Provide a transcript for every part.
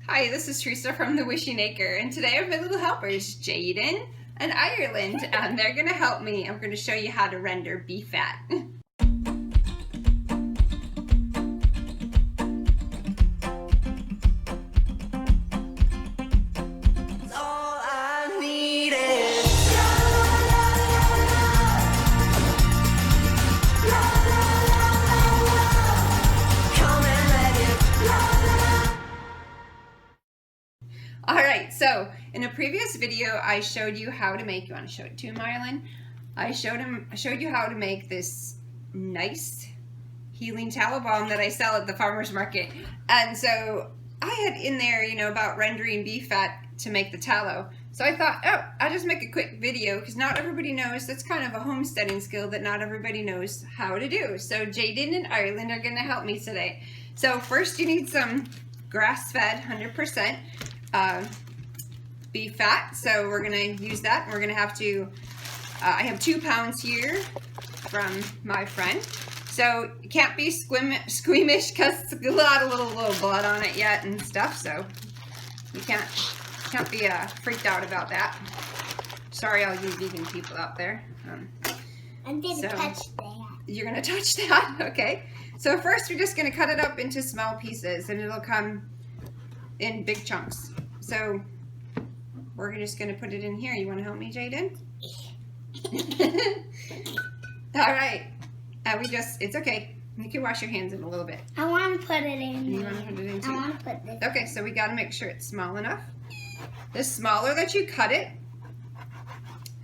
Hi, this is Teresa from the Wishing Acre, and today I have my little helpers, Jaden and Ireland, and they're going to help me. I'm going to show you how to render beef fat. Alright, so in a previous video I showed you how to make, you want to show it to him, Ireland? I showed you how to make this nice healing tallow balm that I sell at the farmer's market. And so I had in there, about rendering beef fat to make the tallow. So I thought, oh, I'll just make a quick video because not everybody knows, that's kind of a homesteading skill that not everybody knows how to do. So Jaden and Ireland are going to help me today. So first you need some grass-fed 100% beef fat, so we're going to use that, and we're going to have to, I have 2 pounds here from my friend, so it can't be squeamish because there's a lot of little blood on it yet and stuff, so you can't be freaked out about that. Sorry all you vegan people out there. I'm going to touch that. You're going to touch that? Okay. So first we're just going to cut it up into small pieces, and it'll come in big chunks. So we're just going to put it in here. You want to help me, Jaden? All right. It's okay. You can wash your hands in a little bit. I want to put it in. You want to put it in too? I want to put this. Okay, so we got to make sure it's small enough. The smaller that you cut it,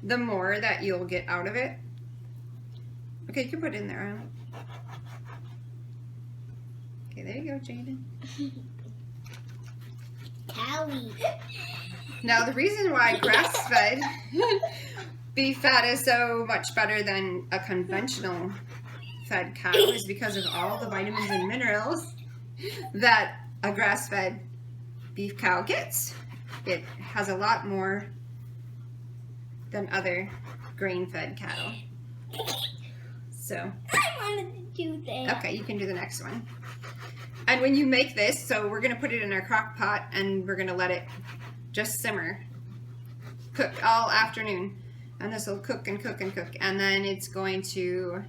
the more that you'll get out of it. Okay, you can put it in there. Okay, there you go, Jaden. Now the reason why grass-fed beef fat is so much better than a conventional fed cow is because of all the vitamins and minerals that a grass-fed beef cow gets. It has a lot more than other grain-fed cattle. So I wanted to do that. Okay, you can do the next one. And when you make this, so we're going to put it in our crock pot and we're going to let it just simmer, cook all afternoon. And this will cook and cook and cook. And then it's going to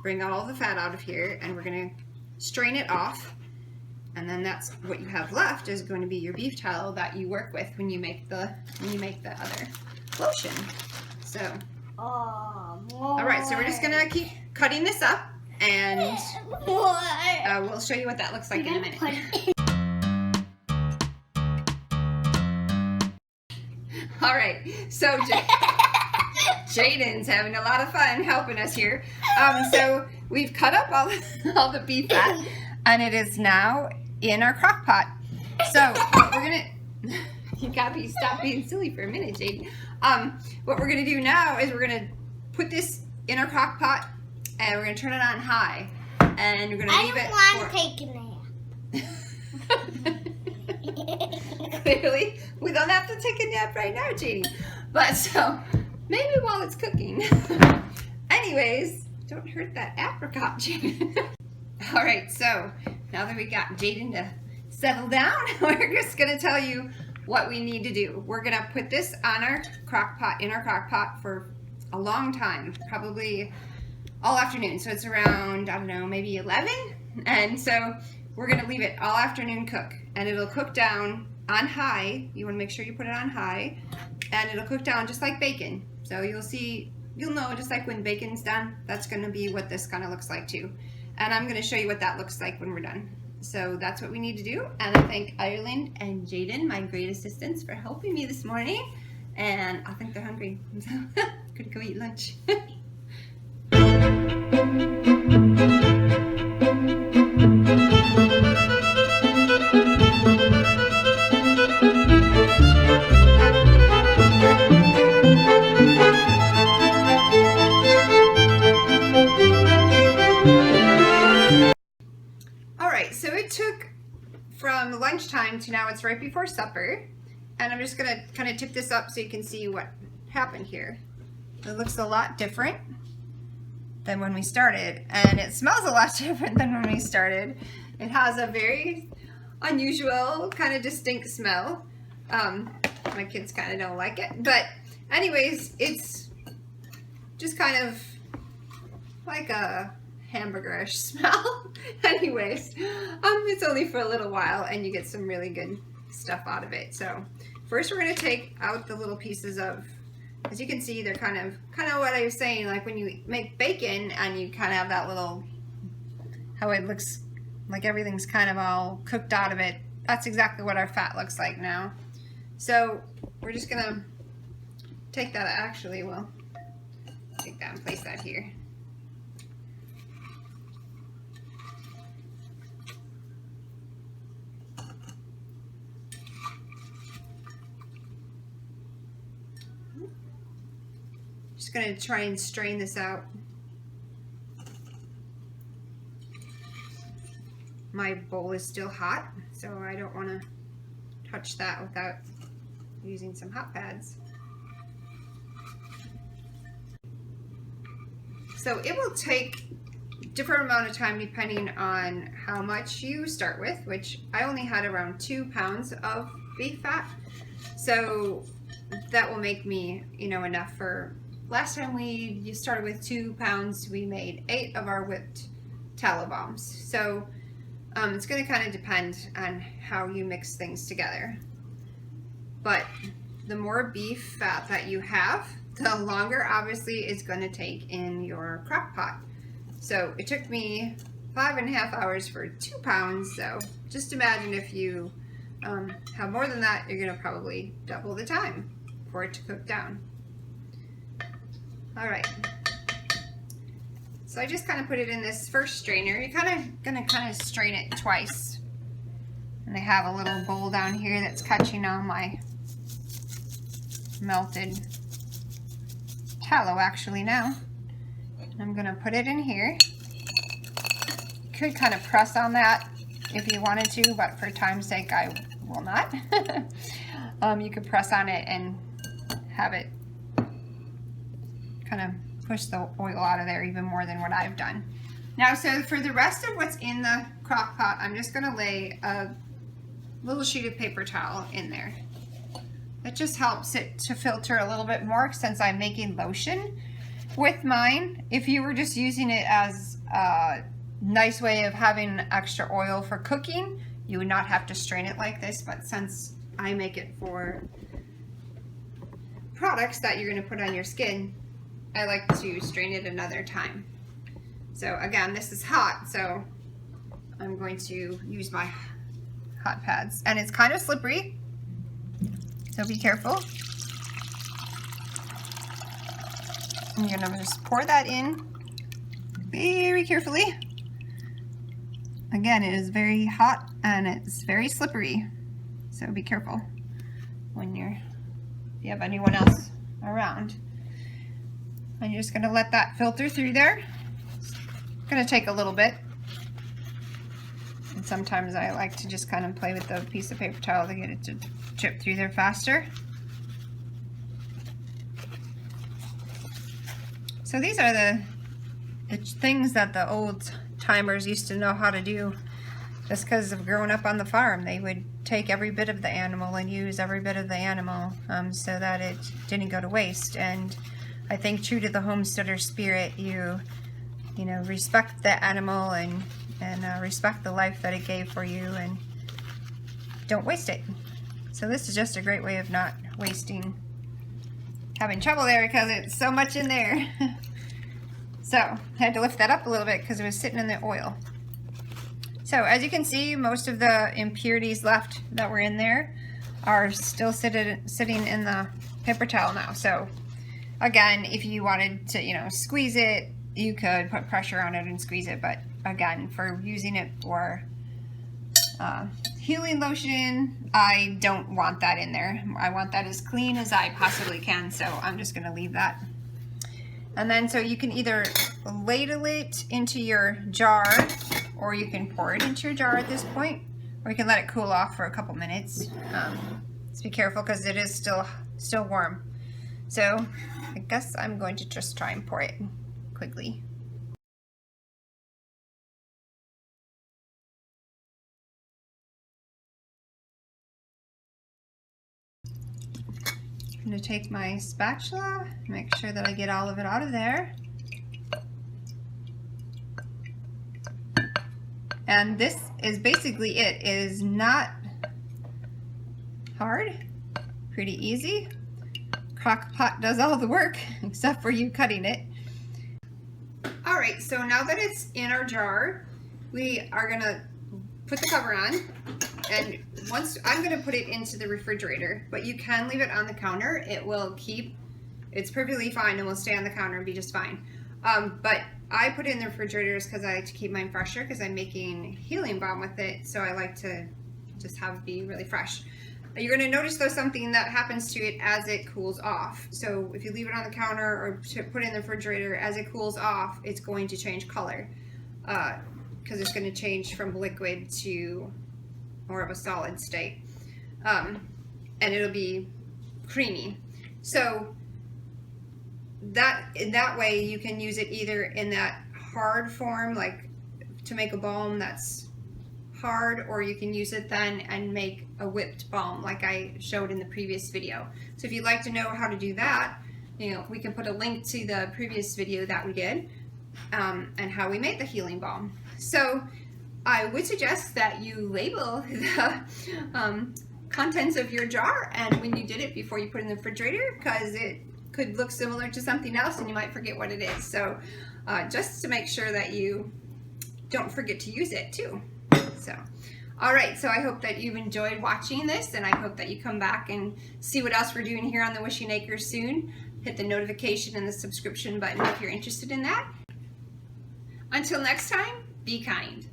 bring all the fat out of here, and we're going to strain it off. And then that's what you have left is going to be your beef tallow that you work with when you make the other lotion. So, all right, so we're just going to keep cutting this up. And we'll show you what that looks like in a minute. All right, so Jaden's having a lot of fun helping us here. So we've cut up all the beef fat, and it is now in our crock pot. So what we're gonna, you gotta stop being silly for a minute, Jaden. What we're gonna do now is we're gonna put this in our crock pot. And we're going to turn it on high, and we're going to leave it for... I don't want to take a nap. Clearly, we don't have to take a nap right now, Janie. But so, maybe while it's cooking. Anyways, don't hurt that apricot, Jaden. All right, so now that we got Jaden to settle down, we're just going to tell you what we need to do. We're going to put this on our crock pot, in our crock pot for a long time, probably all afternoon. So it's around, I don't know, maybe 11. And so we're going to leave it all afternoon cook. And it'll cook down on high. You want to make sure you put it on high. And it'll cook down just like bacon. So you'll know just like when bacon's done, that's going to be what this kind of looks like too. And I'm going to show you what that looks like when we're done. So that's what we need to do. And I thank Ireland and Jaden, my great assistants, for helping me this morning. And I think they're hungry. So could go eat lunch. Alright, so it took from lunchtime to now it's right before supper, and I'm just going to kind of tip this up so you can see what happened here. It looks a lot different than when we started, and it smells a lot different than when we started. It has a very unusual, kind of distinct smell. My kids kind of don't like it, but anyways, it's just kind of like a hamburgerish smell. Anyways, it's only for a little while and you get some really good stuff out of it. So first we're going to take out the little pieces of, as you can see, they're kind of what I was saying, like when you make bacon and you kind of have that little, how it looks like everything's kind of all cooked out of it. That's exactly what our fat looks like now. So we're just going to take that, actually, well, take that and place that here. Just going to try and strain this out. My bowl is still hot, so I don't want to touch that without using some hot pads. So it will take different amount of time depending on how much you start with, which I only had around 2 pounds of beef fat. So that will make me, enough for, last time you started with 2 pounds, we made 8 of our whipped tallow bombs. So it's going to kind of depend on how you mix things together. But the more beef fat that you have, the longer obviously it's going to take in your crock pot. So it took me 5.5 hours for 2 pounds. So just imagine if you have more than that, you're going to probably double the time for it to cook down. All right. So I just kind of put it in this first strainer. You're gonna strain it twice. And I have a little bowl down here that's catching on my melted tallow actually now. And I'm gonna put it in here. You could kind of press on that if you wanted to, but for time's sake I will not. You could press on it and have it kind of push the oil out of there even more than what I've done. Now, so for the rest of what's in the crock pot, I'm just going to lay a little sheet of paper towel in there. It just helps it to filter a little bit more since I'm making lotion with mine. If you were just using it as a nice way of having extra oil for cooking, you would not have to strain it like this, but since I make it for products that you're going to put on your skin, I like to strain it another time. So again, this is hot, so I'm going to use my hot pads. And it's kind of slippery, so be careful. And you're gonna just pour that in very carefully. Again, it is very hot and it's very slippery, so be careful when if you have anyone else around. And you're just going to let that filter through there. It's going to take a little bit. And sometimes I like to just kind of play with the piece of paper towel to get it to drip through there faster. So these are the things that the old timers used to know how to do just because of growing up on the farm. They would take every bit of the animal and use every bit of the animal so that it didn't go to waste. And I think true to the homesteader spirit, you respect the animal and respect the life that it gave for you and don't waste it. So this is just a great way of not wasting, having trouble there because it's so much in there. So I had to lift that up a little bit because it was sitting in the oil. So as you can see, most of the impurities left that were in there are still sitting in the paper towel now. So again, if you wanted to, squeeze it, you could put pressure on it and squeeze it. But again, for using it for healing lotion, I don't want that in there. I want that as clean as I possibly can. So I'm just going to leave that. And then so you can either ladle it into your jar or you can pour it into your jar at this point, or you can let it cool off for a couple minutes. Just be careful because it is still warm. So I guess I'm going to just try and pour it quickly. I'm going to take my spatula, make sure that I get all of it out of there. And this is basically it. It is not hard, pretty easy. Crock-pot does all the work except for you cutting it. All right, so now that it's in our jar, we are gonna put the cover on, and once I'm gonna put it into the refrigerator, but you can leave it on the counter. It will keep, it's perfectly fine and will stay on the counter and be just fine. But I put it in the refrigerators because I like to keep mine fresher because I'm making healing balm with it, so I like to just have it be really fresh. You're going to notice though something that happens to it as it cools off. So if you leave it on the counter or put it in the refrigerator, as it cools off, it's going to change color because it's going to change from liquid to more of a solid state, and it'll be creamy. So in that way you can use it either in that hard form, like to make a balm that's hard, or you can use it then and make a whipped balm like I showed in the previous video. So if you'd like to know how to do that, we can put a link to the previous video that we did and how we made the healing balm. So I would suggest that you label the contents of your jar and when you did it before you put it in the refrigerator, because it could look similar to something else and you might forget what it is. So just to make sure that you don't forget to use it too. So, all right, so I hope that you've enjoyed watching this, and I hope that you come back and see what else we're doing here on the Wishing Acres soon. Hit the notification and the subscription button if you're interested in that. Until next time, be kind.